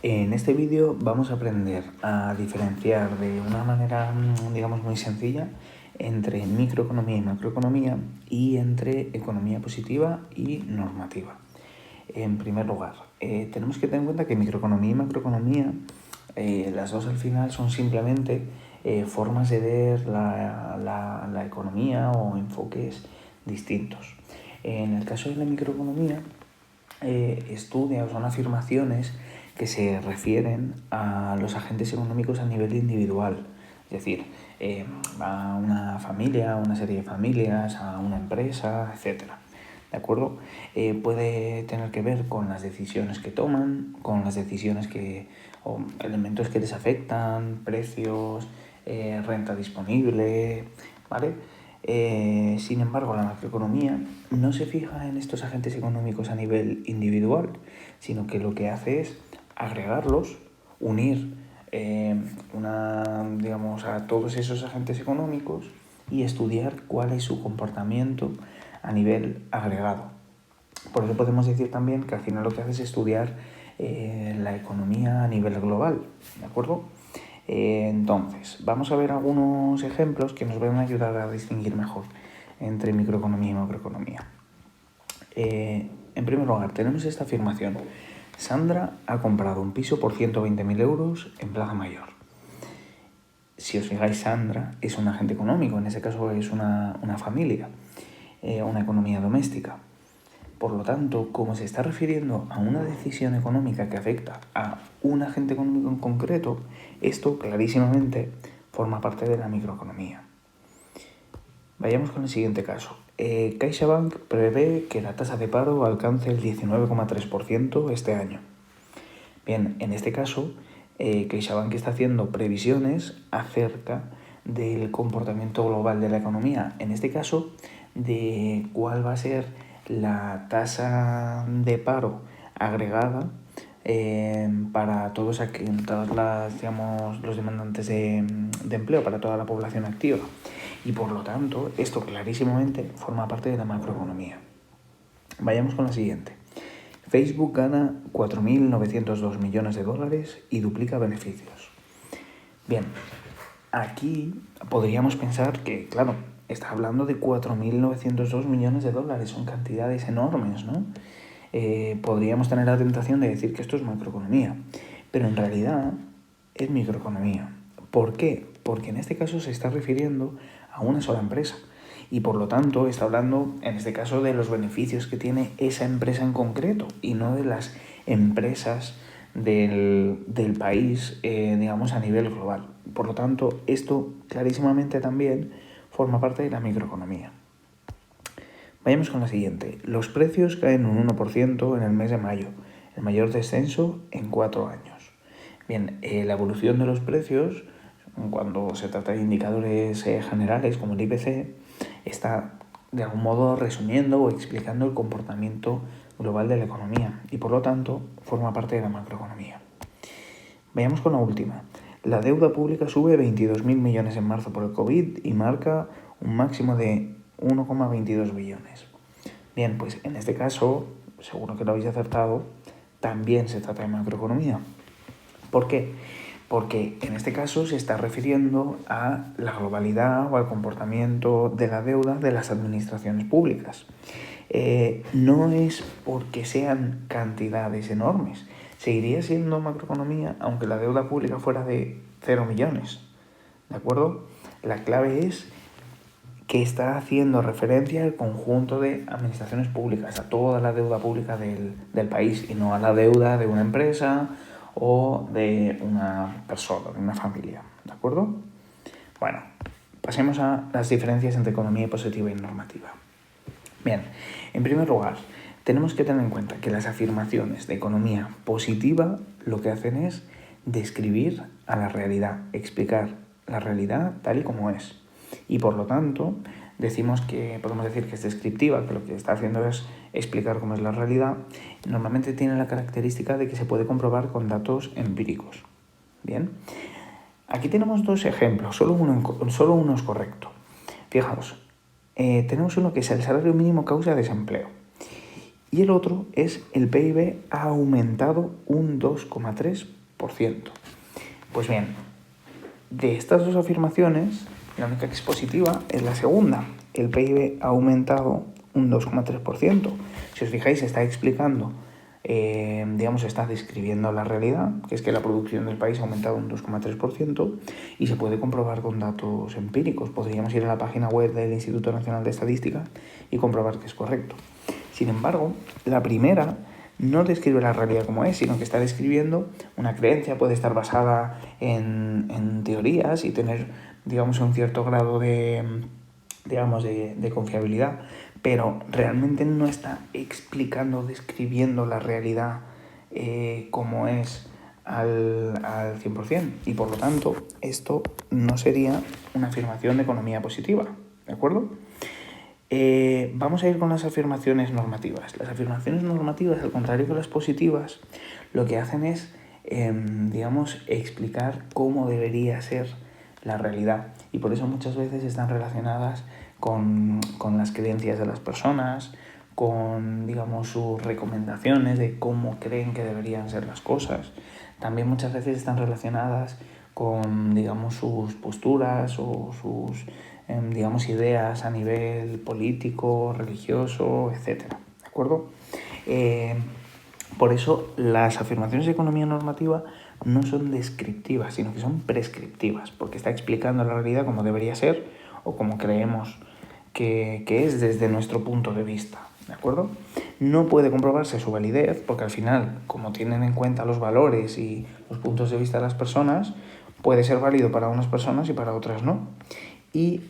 En este vídeo vamos a aprender a diferenciar de una manera, digamos, muy sencilla entre microeconomía y macroeconomía y entre economía positiva y normativa. En primer lugar, tenemos que tener en cuenta que microeconomía y macroeconomía, las dos al final son simplemente formas de ver la economía o enfoques distintos. En el caso de la microeconomía, estudia o son afirmaciones que se refieren a los agentes económicos a nivel individual, es decir, a una familia, a una serie de familias, a una empresa, etc. ¿De acuerdo? Puede tener que ver con las decisiones que toman, con las decisiones o elementos que les afectan, precios, renta disponible, ¿vale? Sin embargo, la macroeconomía no se fija en estos agentes económicos a nivel individual, sino que lo que hace es agregarlos, unir a todos esos agentes económicos y estudiar cuál es su comportamiento a nivel agregado. Por eso podemos decir también que al final lo que hace es estudiar la economía a nivel global, ¿de acuerdo? Entonces, vamos a ver algunos ejemplos que nos van a ayudar a distinguir mejor entre microeconomía y macroeconomía. En primer lugar, tenemos esta afirmación. Sandra ha comprado un piso por 120.000 euros en Plaza Mayor. Si os fijáis, Sandra es un agente económico, en ese caso es una familia, una economía doméstica. Por lo tanto, como se está refiriendo a una decisión económica que afecta a un agente económico en concreto, esto clarísimamente forma parte de la microeconomía. Vayamos con el siguiente caso. CaixaBank prevé que la tasa de paro alcance el 19,3% este año. Bien, en este caso, CaixaBank está haciendo previsiones acerca del comportamiento global de la economía. En este caso, de cuál va a ser la tasa de paro agregada para todos los demandantes de empleo, para toda la población activa. Y por lo tanto, esto clarísimamente forma parte de la macroeconomía. Vayamos con la siguiente. Facebook gana 4.902 millones de dólares y duplica beneficios. Bien, aquí podríamos pensar que, claro, está hablando de 4.902 millones de dólares, son cantidades enormes, ¿no? Podríamos tener la tentación de decir que esto es macroeconomía, pero en realidad es microeconomía. ¿Por qué? Porque en este caso se está refiriendo a una sola empresa y por lo tanto está hablando en este caso de los beneficios que tiene esa empresa en concreto y no de las empresas del país, a nivel global. Por lo tanto, esto clarísimamente también forma parte de la microeconomía. Vayamos con la siguiente. Los precios caen un 1% en el mes de mayo, el mayor descenso en 4 años. Bien, la evolución de los precios, cuando se trata de indicadores generales como el IPC, está de algún modo resumiendo o explicando el comportamiento global de la economía y por lo tanto forma parte de la macroeconomía. Vayamos con la última. La deuda pública sube 22.000 millones en marzo por el COVID y marca un máximo de 1,22 billones. Bien, pues en este caso, seguro que lo habéis acertado, también se trata de macroeconomía. ¿Por qué? Porque en este caso se está refiriendo a la globalidad o al comportamiento de la deuda de las administraciones públicas. No es porque sean cantidades enormes. Seguiría siendo macroeconomía aunque la deuda pública fuera de 0 millones. ¿De acuerdo? La clave es que está haciendo referencia al conjunto de administraciones públicas, a toda la deuda pública del país y no a la deuda de una empresa o de una persona, de una familia. ¿De acuerdo? Bueno, pasemos a las diferencias entre economía positiva y normativa. Bien, en primer lugar, tenemos que tener en cuenta que las afirmaciones de economía positiva lo que hacen es describir a la realidad, explicar la realidad tal y como es. Y por lo tanto, podemos decir que es descriptiva, que lo que está haciendo es explicar cómo es la realidad. Normalmente tiene la característica de que se puede comprobar con datos empíricos. Bien, aquí tenemos dos ejemplos, solo uno es correcto. Fijaos, tenemos uno que es el salario mínimo causa desempleo. Y el otro es el PIB ha aumentado un 2,3%. Pues bien, de estas dos afirmaciones, la única que es positiva es la segunda. El PIB ha aumentado un 2,3%. Si os fijáis, está explicando, está describiendo la realidad, que es que la producción del país ha aumentado un 2,3% y se puede comprobar con datos empíricos. Podríamos ir a la página web del Instituto Nacional de Estadística y comprobar que es correcto. Sin embargo, la primera no describe la realidad como es, sino que está describiendo una creencia, puede estar basada en teorías y tener, un cierto grado de confiabilidad, pero realmente no está explicando, describiendo la realidad como es al 100%, y por lo tanto esto no sería una afirmación de economía positiva, ¿de acuerdo? Vamos a ir con las afirmaciones normativas. Las afirmaciones normativas, al contrario que las positivas, lo que hacen es, explicar cómo debería ser la realidad. Y por eso muchas veces están relacionadas con las creencias de las personas, con, sus recomendaciones de cómo creen que deberían ser las cosas. También muchas veces están relacionadas con, sus posturas o sus ideas a nivel político, religioso, etc. ¿De acuerdo? Por eso las afirmaciones de economía normativa no son descriptivas, sino que son prescriptivas, porque está explicando la realidad como debería ser o como creemos que es desde nuestro punto de vista. ¿De acuerdo? No puede comprobarse su validez, porque al final, como tienen en cuenta los valores y los puntos de vista de las personas, puede ser válido para unas personas y para otras no. Y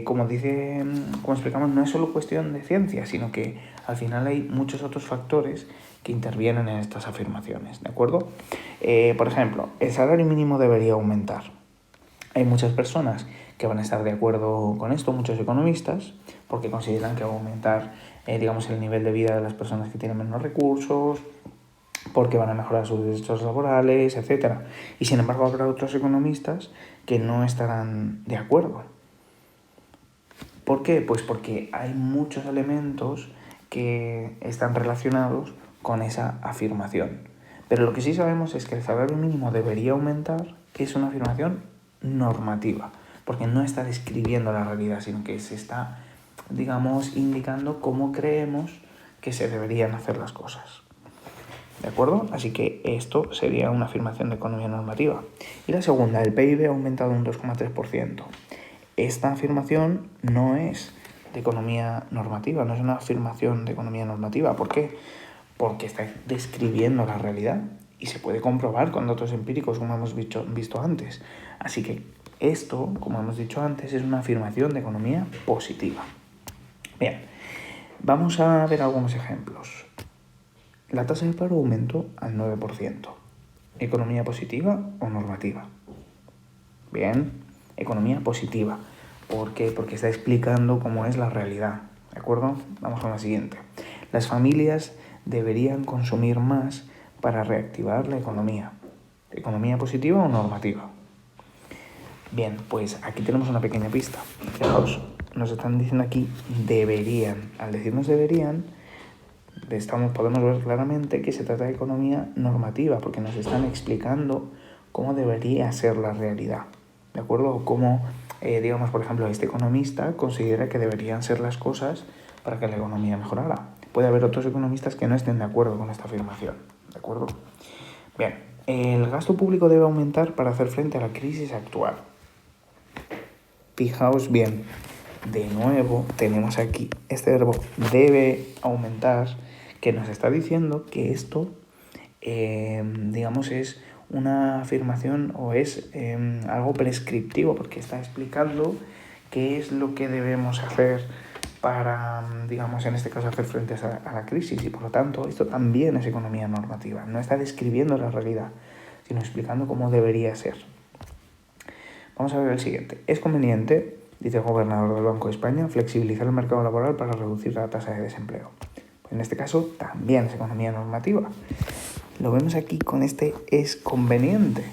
como explicamos, no es solo cuestión de ciencia, sino que al final hay muchos otros factores que intervienen en estas afirmaciones, ¿de acuerdo? Por ejemplo, el salario mínimo debería aumentar. Hay muchas personas que van a estar de acuerdo con esto, muchos economistas, porque consideran que va a aumentar, el nivel de vida de las personas que tienen menos recursos, porque van a mejorar sus derechos laborales, etc. Y sin embargo habrá otros economistas que no estarán de acuerdo. ¿Por qué? Pues porque hay muchos elementos que están relacionados con esa afirmación. Pero lo que sí sabemos es que el salario mínimo debería aumentar, que es una afirmación normativa, porque no está describiendo la realidad, sino que se está, indicando cómo creemos que se deberían hacer las cosas. ¿De acuerdo? Así que esto sería una afirmación de economía normativa. Y la segunda, el PIB ha aumentado un 2,3%. Esta afirmación no es de economía normativa, no es una afirmación de economía normativa. ¿Por qué? Porque está describiendo la realidad y se puede comprobar con datos empíricos, como hemos visto antes. Así que esto, como hemos dicho antes, es una afirmación de economía positiva. Bien, vamos a ver algunos ejemplos. La tasa de paro aumentó al 9%. ¿Economía positiva o normativa? Bien, economía positiva. ¿Por qué? Porque está explicando cómo es la realidad. ¿De acuerdo? Vamos con la siguiente. Las familias deberían consumir más para reactivar la economía. ¿Economía positiva o normativa? Bien, pues aquí tenemos una pequeña pista. Fijaos, nos están diciendo aquí deberían. Al decirnos deberían, podemos ver claramente que se trata de economía normativa, porque nos están explicando cómo debería ser la realidad, ¿de acuerdo? O cómo, por ejemplo, este economista considera que deberían ser las cosas para que la economía mejorara. Puede haber otros economistas que no estén de acuerdo con esta afirmación, ¿de acuerdo? Bien, el gasto público debe aumentar para hacer frente a la crisis actual. Fijaos bien, de nuevo tenemos aquí este verbo debe aumentar, que nos está diciendo que esto, es una afirmación o es algo prescriptivo, porque está explicando qué es lo que debemos hacer para, en este caso, hacer frente a la crisis. Y por lo tanto, esto también es economía normativa. No está describiendo la realidad, sino explicando cómo debería ser. Vamos a ver el siguiente. Es conveniente, dice el gobernador del Banco de España, flexibilizar el mercado laboral para reducir la tasa de desempleo. En este caso también es economía normativa. Lo vemos aquí con este es conveniente,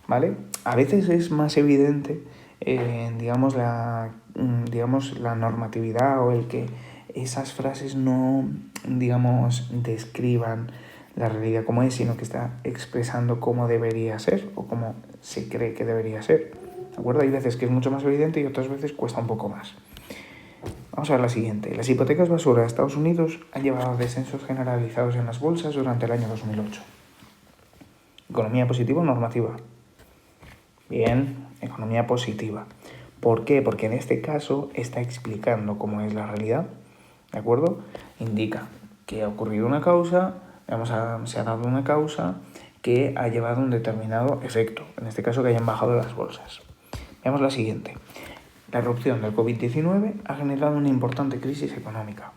¿vale? A veces es más evidente, la normatividad o el que esas frases no, digamos, describan la realidad como es, sino que está expresando cómo debería ser o cómo se cree que debería ser. ¿De acuerdo? Hay veces que es mucho más evidente y otras veces cuesta un poco más. Vamos a ver la siguiente. Las hipotecas basura de Estados Unidos han llevado a descensos generalizados en las bolsas durante el año 2008. Economía positiva o normativa. Bien, economía positiva. ¿Por qué? Porque en este caso está explicando cómo es la realidad, ¿de acuerdo? Indica que ha ocurrido una causa, se ha dado una causa que ha llevado a un determinado efecto, en este caso que hayan bajado las bolsas. Veamos la siguiente. La erupción del COVID-19 ha generado una importante crisis económica.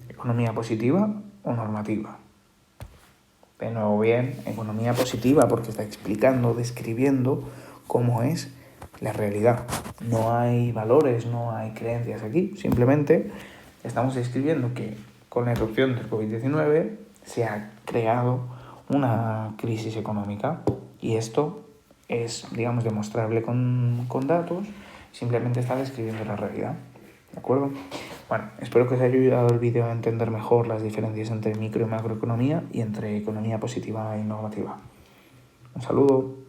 ¿Economía positiva o normativa? De nuevo, bien, economía positiva porque está explicando, describiendo cómo es la realidad. No hay valores, no hay creencias aquí, simplemente estamos describiendo que con la erupción del COVID-19 se ha creado una crisis económica y esto es, digamos, demostrable con datos, simplemente está describiendo la realidad, ¿de acuerdo? Bueno, espero que os haya ayudado el vídeo a entender mejor las diferencias entre micro y macroeconomía y entre economía positiva y normativa. Un saludo.